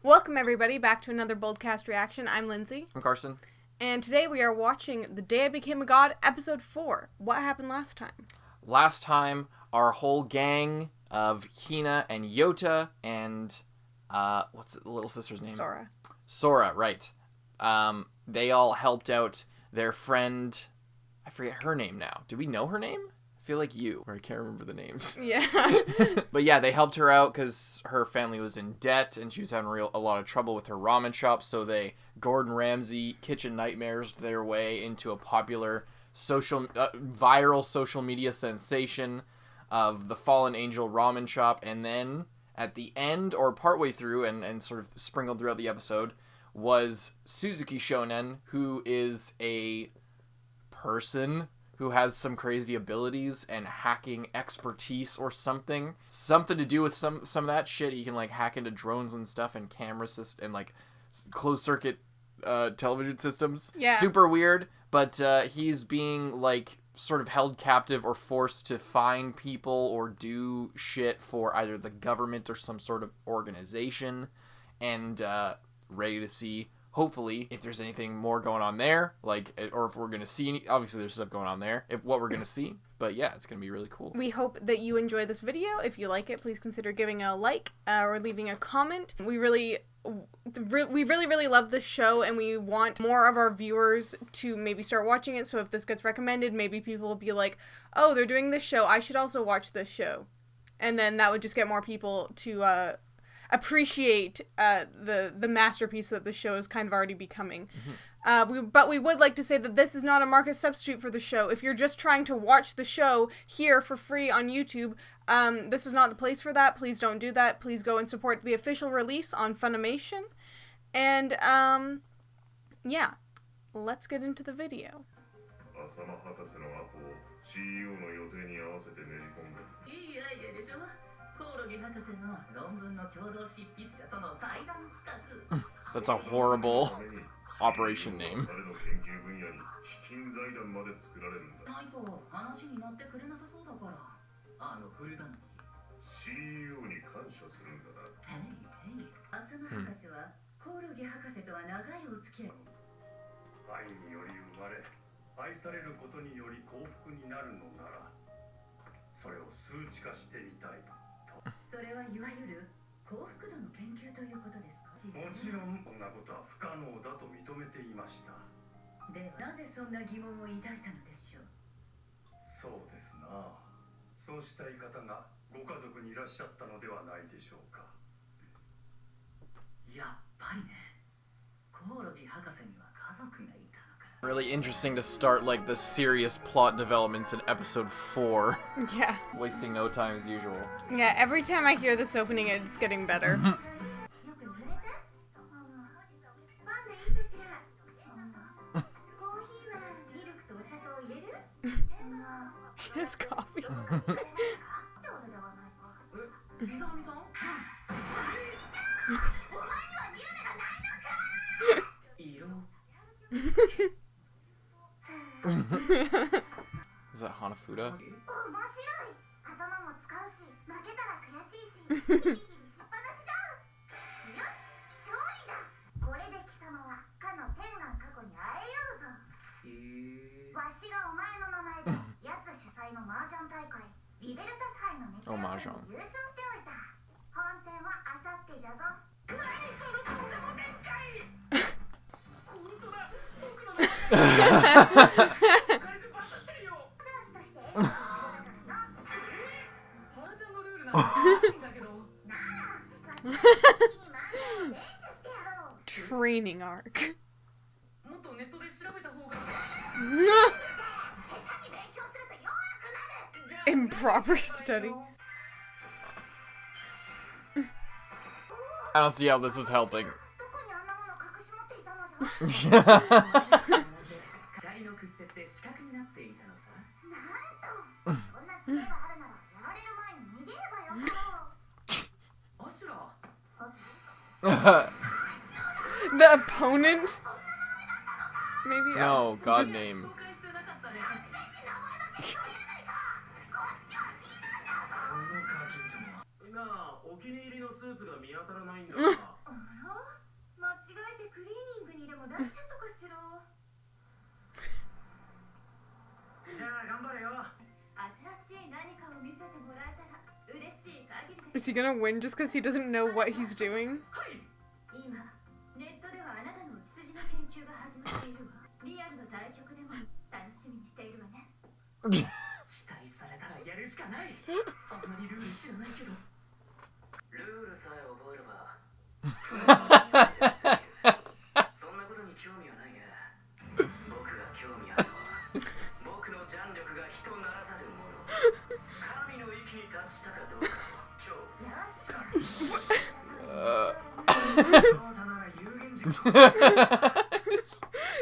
Welcome everybody back to another BOLDcast reaction. I'm Lindsay. I'm Carson. And today we are watching The Day I Became a God, Episode 4. What happened last time? Last time, our whole gang of Hina and Yota and, what's the little sister's name? Sora. Sora, right. They all helped out their friend, I forget her name now. Do we know her name? I feel like you, or I can't remember the names. Yeah. But yeah, they helped her out because her family was in debt and she was having a lot of trouble with her ramen shop, so they Gordon Ramsay kitchen nightmares their way into a popular viral social media sensation of the Fallen Angel ramen shop. And then at the end, or partway through and sort of sprinkled throughout the episode, was Suzuki Shonen, who is a person who has some crazy abilities and hacking expertise or something to do with some of that shit. He can like hack into drones and stuff and camera and like closed circuit television systems. Yeah. Super weird, but he's being like sort of held captive or forced to find people or do shit for either the government or some sort of organization, and ready to see hopefully if there's anything more going on there, like, or if we're going to see obviously there's stuff going on there, if what we're going to see. But yeah, it's going to be really cool. We hope that you enjoy this video. If you like it, please consider giving a like or leaving a comment. We really love this show, and we want more of our viewers to maybe start watching it. So if this gets recommended, maybe people will be like, oh, they're doing this show, I should also watch this show. And then that would just get more people to appreciate the masterpiece that the show is kind of already becoming. Mm-hmm. But we would like to say that this is not a market substitute for the show. If you're just trying to watch the show here for free on YouTube, this is not the place for that. Please don't do that. Please go and support the official release on Funimation. And yeah, let's get into the video. That's a horrible operation name. Really interesting to start like the serious plot developments in episode 4. Yeah. Wasting no time as usual. Yeah, every time I hear this opening, it's getting better. She has coffee. Is that Hanafuda? Oh, Mahjong. Training arc. Improper study. I don't see how this is helping. The opponent? Maybe? No, God name. Is he gonna win just because he doesn't know what he's doing?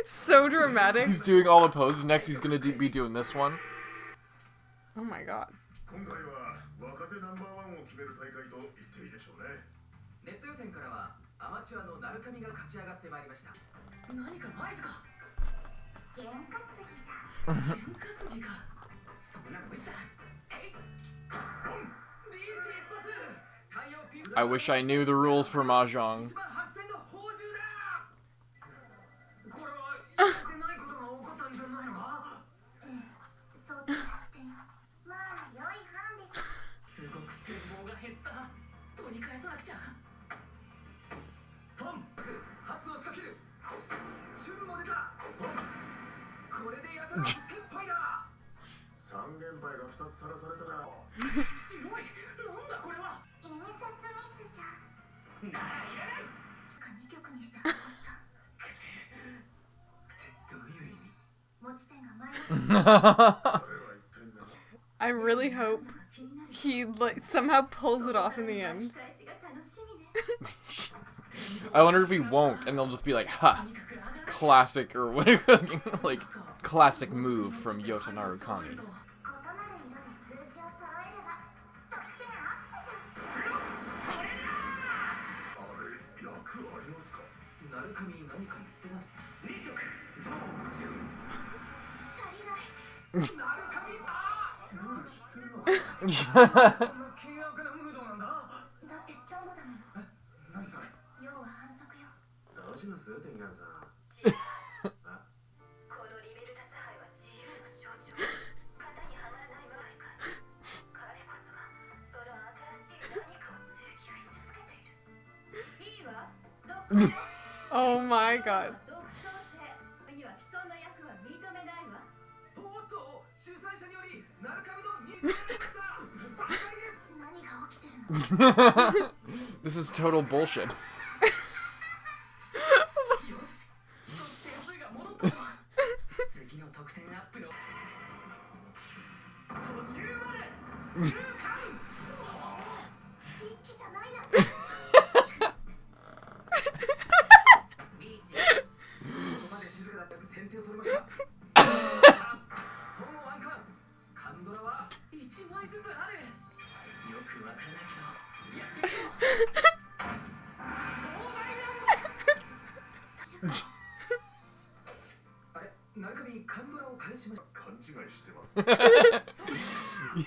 So dramatic. He's doing all the poses. Next, he's gonna be doing this one. Oh my god. I wish I knew the rules for Mahjong. I really hope he somehow pulls it off in the end. I wonder if he won't, and they'll just be like, "Ha, classic," or whatever, like classic move from Yotanaru Kami. Oh my god. This is total bullshit.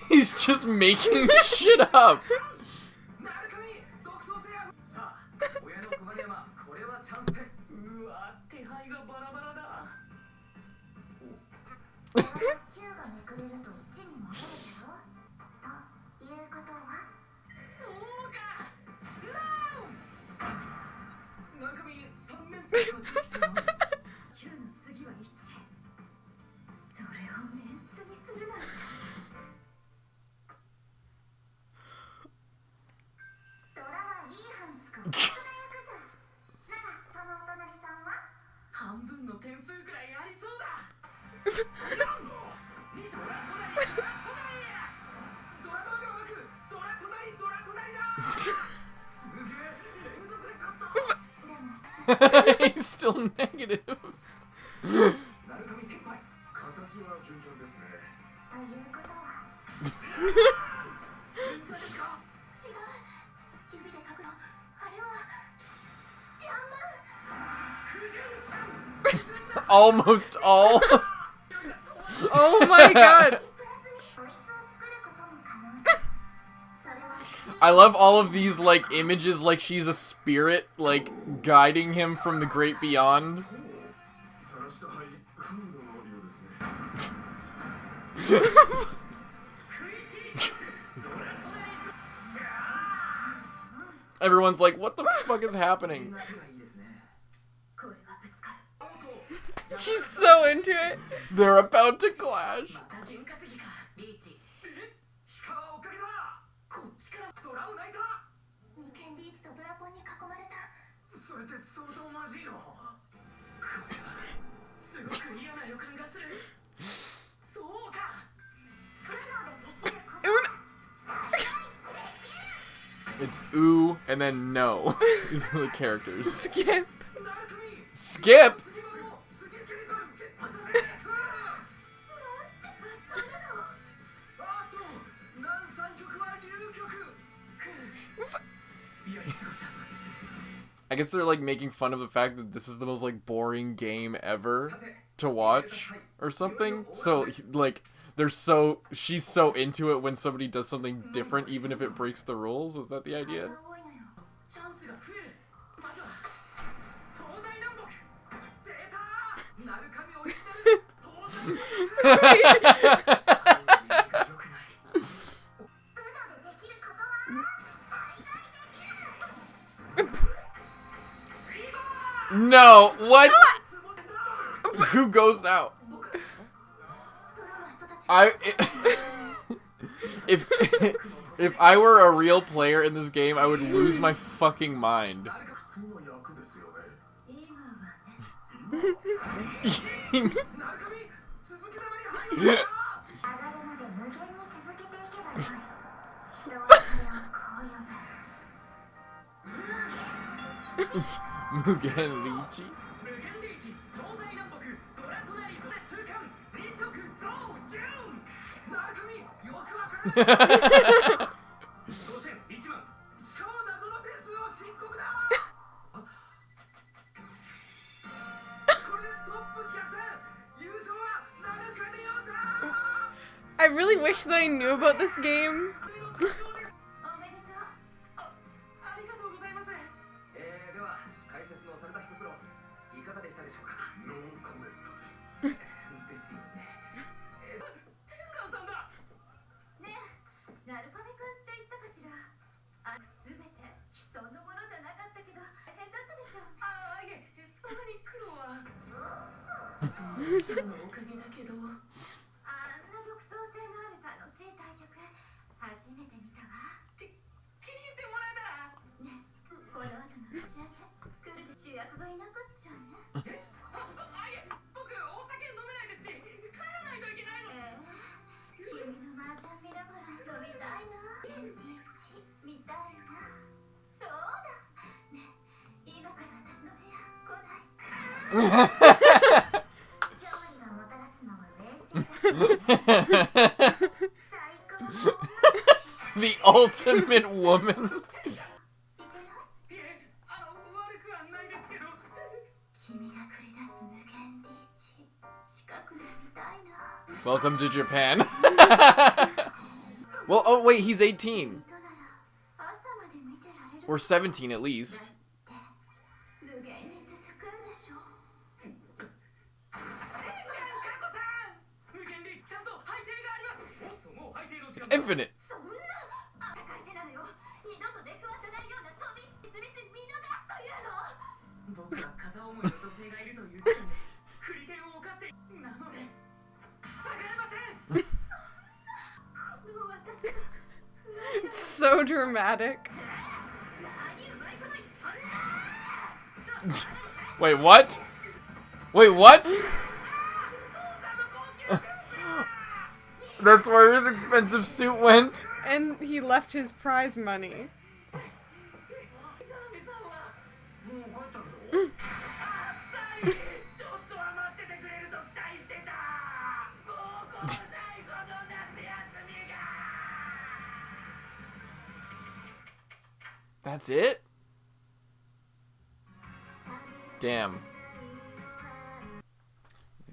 He's just making shit up. He's still negative. Almost all. Oh my god. I love all of these, like, images like she's a spirit, like, guiding him from the great beyond. Everyone's like, what the fuck is happening? She's so into it. They're about to clash. It's ooh and then no. These are the characters. Skip. Skip? I guess they're like making fun of the fact that this is the most like boring game ever to watch or something. So like she's so into it when somebody does something different, even if it breaks the rules. Is that the idea? No, what? Who goes now? If I were a real player in this game, I would lose my fucking mind. Mugen Riichi? I really wish that I knew about this game. The ultimate woman. Welcome to Japan. Well, oh wait, he's 18. Or 17 at least. It's infinite. It's so dramatic. Wait, what? Wait, what? That's where his expensive suit went? And he left his prize money. That's it? Damn.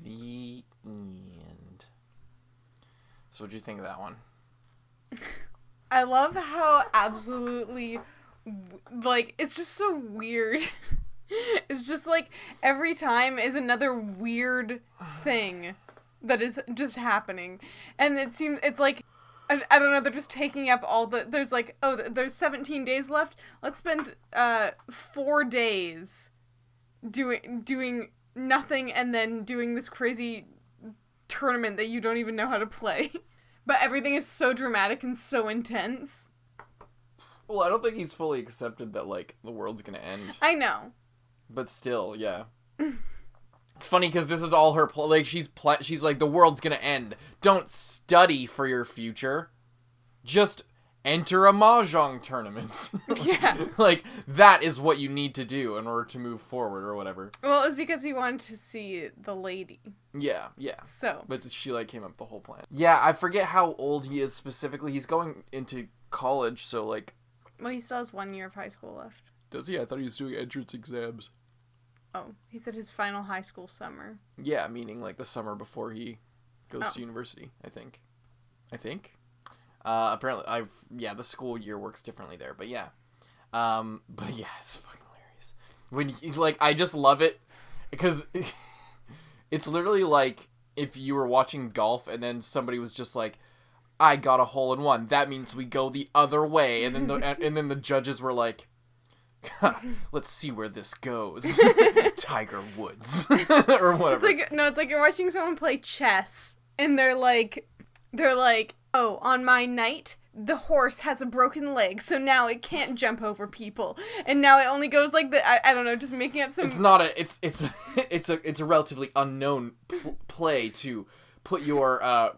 The end. So what do you think of that one? I love how absolutely, like, it's just so weird. It's just like every time is another weird thing that is just happening. And it's like I don't know, they're just taking up all the... There's like, oh, there's 17 days left. Let's spend 4 days doing nothing and then doing this crazy tournament that you don't even know how to play. But everything is so dramatic and so intense. Well, I don't think he's fully accepted that, like, the world's gonna end. I know. But still, yeah. It's funny because this is all her like she's like, the world's gonna end. Don't study for your future. Just enter a Mahjong tournament. Yeah. Like, that is what you need to do in order to move forward or whatever. Well, it was because he wanted to see the lady. Yeah. So. But she, like, came up with the whole plan. Yeah, I forget how old he is specifically. He's going into college, so, like... Well, he still has 1 year of high school left. Does he? I thought he was doing entrance exams. Oh, he said his final high school summer. Yeah, meaning, like, the summer before he goes to university, I think. Apparently, the school year works differently there, but yeah. But yeah, it's fucking hilarious. When you, like, I just love it, because it's literally like if you were watching golf and then somebody was just like, I got a hole in one, that means we go the other way, and then the judges were like, let's see where this goes. Tiger Woods. Or whatever. It's like you're watching someone play chess, and they're like, oh, on my knight, the horse has a broken leg, so now it can't jump over people, and now it only goes like the, I don't know, just making up some... It's a relatively unknown play to put your,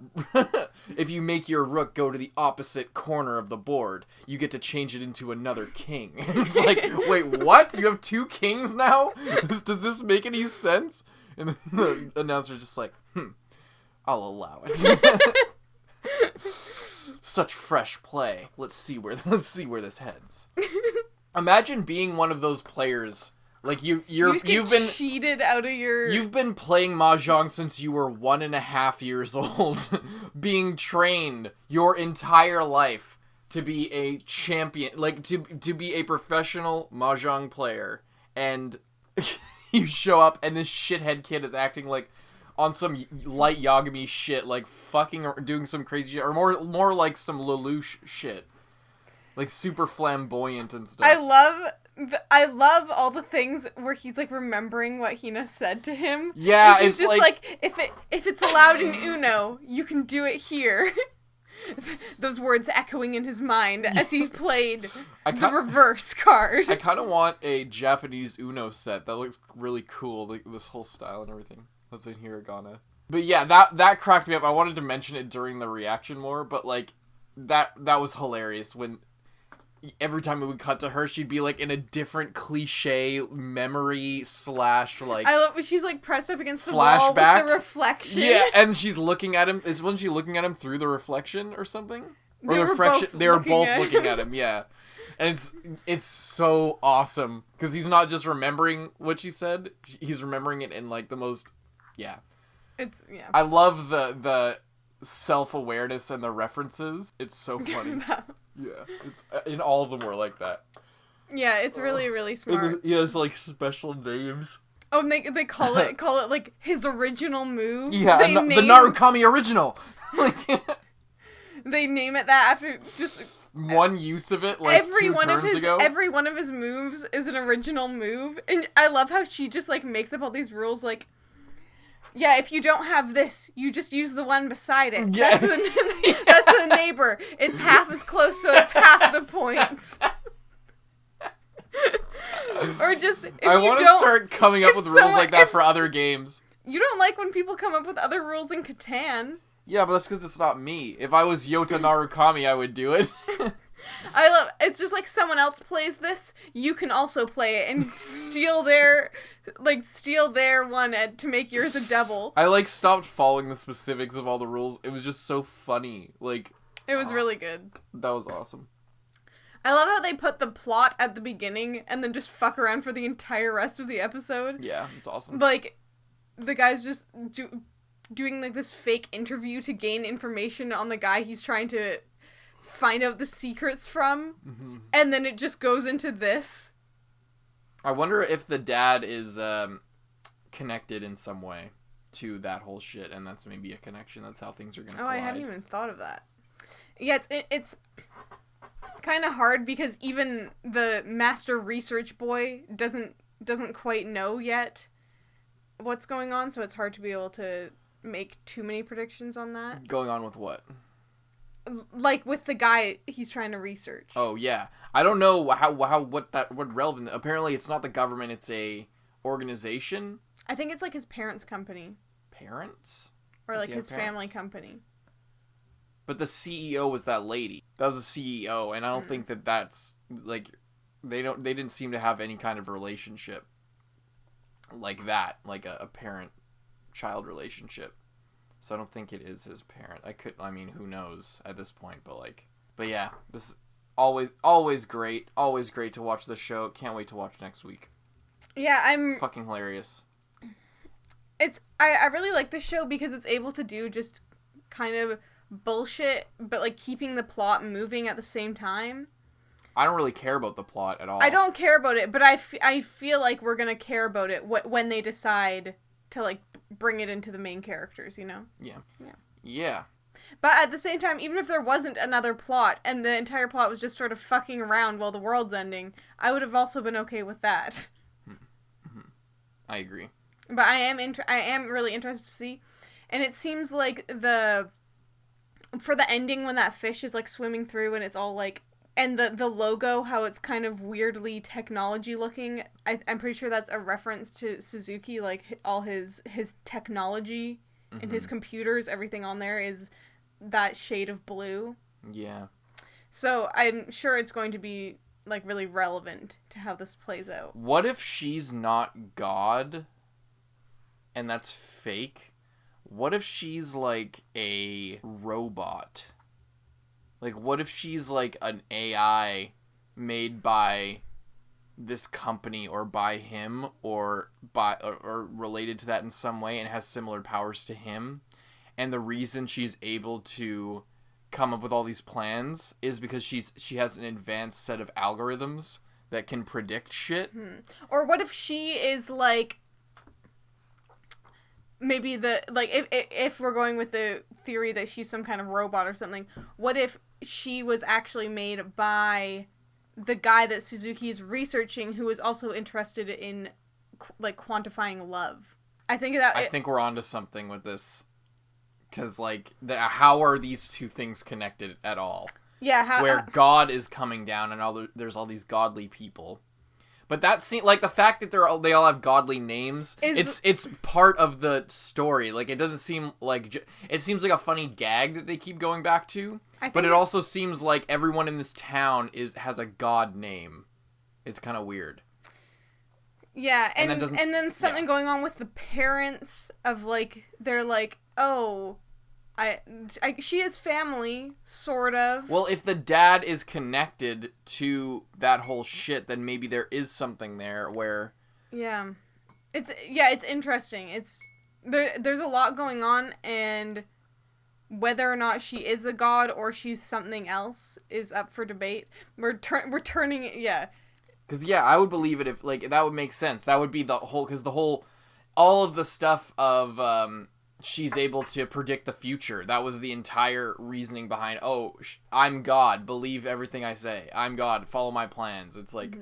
if you make your rook go to the opposite corner of the board, you get to change it into another king. It's like, wait, what? You have 2 kings now? Does this make any sense? And then the announcer's just like, I'll allow it. Such fresh play. Let's see where this heads. Imagine being one of those players. Like you've been cheated out of your... You've been playing Mahjong since you were 1.5 years old, being trained your entire life to be a champion, like to be a professional Mahjong player, and you show up and this shithead kid is acting like on some light Yagami shit, like fucking or doing some crazy shit, or more like some Lelouch shit, like super flamboyant and stuff. I love all the things where he's like remembering what Hina said to him. Yeah, he's just like if it's allowed in Uno, you can do it here. Those words echoing in his mind as he played the reverse card. I kind of want a Japanese Uno set that looks really cool, like this whole style and everything. That's in hiragana. But yeah, that cracked me up. I wanted to mention it during the reaction more, but like that was hilarious when every time we would cut to her, she'd be like in a different cliche memory / like... I love when she's like pressed up against the flashback wall with the reflection. Yeah, and she's looking at him. Wasn't she looking at him through the reflection or something? Or they were both looking at him, yeah. And it's so awesome because he's not just remembering what she said, he's remembering it in like the most... Yeah. Yeah. I love the self-awareness and the references. It's so funny. Yeah, it's and all of them were like that. Yeah, it's really, really smart. Yeah, it's like special names. Oh, and they call it like his original move. Yeah, the Narukami original. Like, they name it that after just one use of it. Like every one of his moves is an original move, and I love how she just like makes up all these rules like. Yeah, if you don't have this, you just use the one beside it. Yeah. That's the neighbor. It's half as close, so it's half the points. Or just, I want to start coming up with rules like that for other games. You don't like when people come up with other rules in Catan. Yeah, but that's because it's not me. If I was Yota Narukami, I would do it. It's just like someone else plays this, you can also play it and steal their one to make yours a double. I like stopped following the specifics of all the rules. It was just so funny. Like, it was really good. That was awesome. I love how they put the plot at the beginning and then just fuck around for the entire rest of the episode. Yeah, it's awesome. Like, the guy's just doing like this fake interview to gain information on the guy he's trying to find out the secrets from, and then it just goes into this. I wonder if the dad is connected in some way to that whole shit, and that's maybe a connection. That's how things are gonna collide. I hadn't even thought of that. Yeah, it's kind of hard because even the master research boy doesn't quite know yet what's going on, so it's hard to be able to make too many predictions on that. Going on with what? Like with the guy he's trying to research. Oh yeah, I don't know what relevant. Apparently, it's not the government; it's a organization. I think it's like his parents' company. Parents? Or like his family company. But the CEO was that lady. That was the CEO, and I don't think that's like they didn't seem to have any kind of relationship like that, like a parent-child relationship. So I don't think it is his parent. I mean, who knows at this point, but yeah, this is always great. Always great to watch this show. Can't wait to watch next week. Yeah, I'm fucking hilarious. I really like this show because it's able to do just kind of bullshit, but like keeping the plot moving at the same time. I don't really care about the plot at all. I don't care about it, but I feel like we're gonna care about it when they decide to like bring it into the main characters, you know? Yeah. But at the same time, even if there wasn't another plot and the entire plot was just sort of fucking around while the world's ending, I would have also been okay with that. I agree. But I am really interested to see, and it seems like for the ending when that fish is like swimming through and it's all like, and the logo, how it's kind of weirdly technology looking, I'm pretty sure that's a reference to Suzuki, like all his technology and his computers, everything on there is that shade of blue. Yeah. So I'm sure it's going to be like really relevant to how this plays out. What if she's not God and that's fake? What if she's like a robot? Like, what if she's like an AI made by this company or by him or related to that in some way and has similar powers to him? And the reason she's able to come up with all these plans is because she has an advanced set of algorithms that can predict shit. Or what if she is like, maybe if we're going with the theory that she's some kind of robot or something, what if she was actually made by the guy that Suzuki is researching, who is also interested in like quantifying love? I think we're onto something with this, because like how are these two things connected at all? Yeah, where God is coming down and there's all these godly people. But that seems like the fact that they all have godly names. It's part of the story. Like, it doesn't seem like it seems like a funny gag that they keep going back to. But it also seems like everyone in this town has a god name. It's kind of weird. Yeah, and then something going on with the parents of like they're like, oh, she has family, sort of. Well, if the dad is connected to that whole shit, then maybe there is something there where... Yeah. It's interesting. There's a lot going on, and whether or not she is a god or she's something else is up for debate. We're turning it, yeah. Because, yeah, I would believe it if, like, that would make sense. That would be the whole... Because all of the stuff of... she's able to predict the future. That was the entire reasoning behind, I'm God, believe everything I say. I'm God, follow my plans. It's like,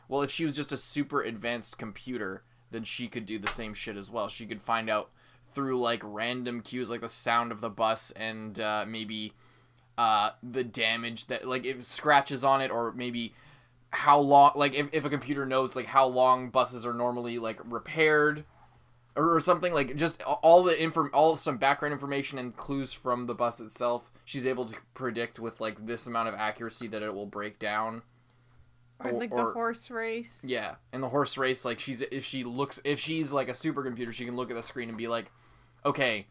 well, if she was just a super advanced computer, then she could do the same shit as well. She could find out through, like, random cues, like the sound of the bus and maybe the damage that, like, if it scratches on it, or maybe how long, like, if a computer knows, like, how long buses are normally, like, repaired, or something, like, just all some background information and clues from the bus itself, she's able to predict with, like, this amount of accuracy that it will break down. Or the horse race. Yeah, in the horse race, like, if she's like a supercomputer, she can look at the screen and be like, okay,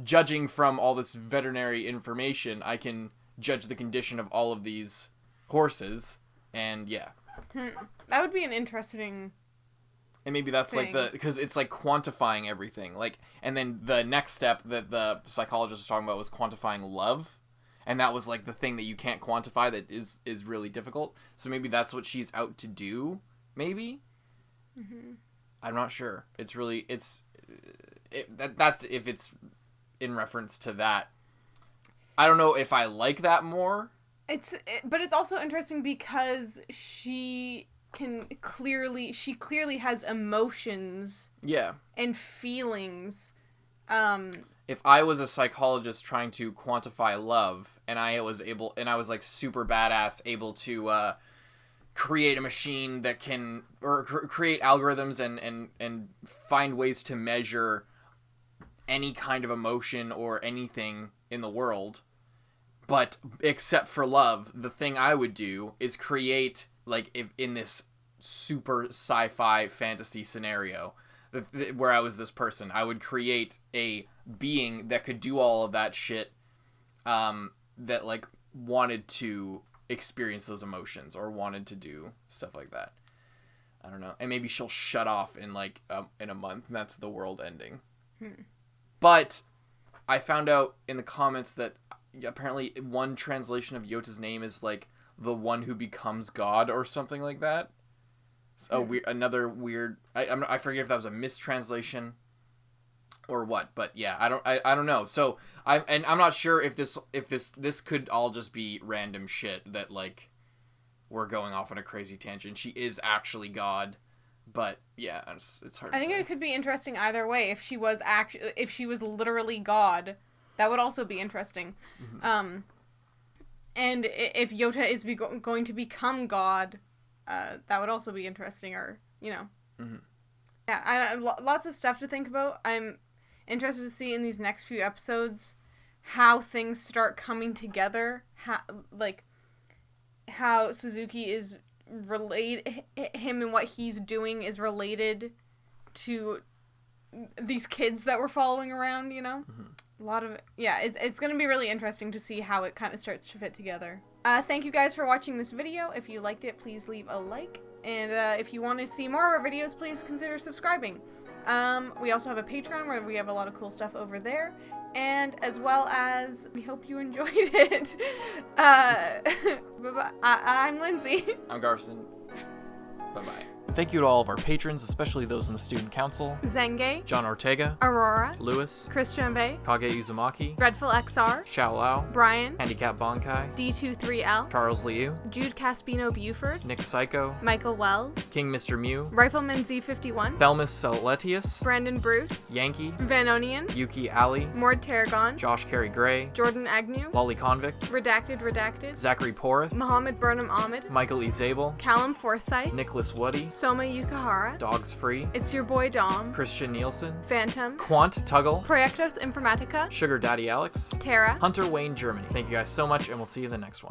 judging from all this veterinary information, I can judge the condition of all of these horses, and yeah. That would be an interesting... And maybe that's thing. like because it's like quantifying everything. Like, and then the next step that the psychologist was talking about was quantifying love. And that was like the thing that you can't quantify that is really difficult. So maybe that's what she's out to do, maybe? I'm not sure. That's if it's in reference to that. I don't know if I like that more. But it's also interesting because she clearly has emotions. Yeah. And feelings. If I was a psychologist trying to quantify love, and I was like super badass, able to create a machine that can, or create algorithms and find ways to measure any kind of emotion or anything in the world, but except for love, the thing I would do is create, like, if in this super sci-fi fantasy scenario where I was this person, I would create a being that could do all of that shit, that, like, wanted to experience those emotions or wanted to do stuff like that. I don't know. And maybe she'll shut off in, like, in a month, and that's the world ending. But I found out in the comments that apparently one translation of Yota's name is, like, the one who becomes God or something like that. So another weird... I forget if that was a mistranslation or what, but yeah, I don't know. So I'm not sure if this could all just be random shit that, like, we're going off on a crazy tangent. She is actually God, but yeah, it's hard. I think it could be interesting either way. If she was literally God, that would also be interesting. Mm-hmm. And if Yota is going to become God, that would also be interesting. Or, you know, mm-hmm. Yeah, lots of stuff to think about. I'm interested to see in these next few episodes how things start coming together. How Suzuki is related, him and what he's doing is related to these kids that we're following around, you know? Mm-hmm. A lot of, yeah, it's going to be really interesting to see how it kind of starts to fit together. Thank you guys for watching this video. If you liked it, please leave a like. And if you want to see more of our videos, please consider subscribing. We also have a Patreon where we have a lot of cool stuff over there. And as well as, we hope you enjoyed it. Bye-bye. I'm Lindsay. I'm Garson. Bye-bye. Thank you to all of our patrons, especially those in the Student Council. Zenge. John Ortega. Aurora. Lewis. Christian Bay. Kage Uzumaki. Dreadful XR. Xiao Lao. Brian. Handicap Bonkai. D23L. Charles Liu. Jude Caspino Buford. Nick Psycho. Michael Wells. King Mr. Mew. Rifleman Z51. Thelmus Celetius. Brandon Bruce. Yankee. Vanonian. Yuki Ali. Mord Tarragon. Josh Carey Gray. Jordan Agnew. Lolly Convict. Redacted. Zachary Porth. Mohammed Burnham Ahmed. Michael E. Zabel. Callum Forsyth. Nicholas Woody. Soma Yukahara. Dogs Free. It's Your Boy Dom. Christian Nielsen. Phantom. Quant Tuggle. Proyectos Informatica. Sugar Daddy Alex. Tara. Hunter Wayne Germany. Thank you guys so much, and we'll see you in the next one.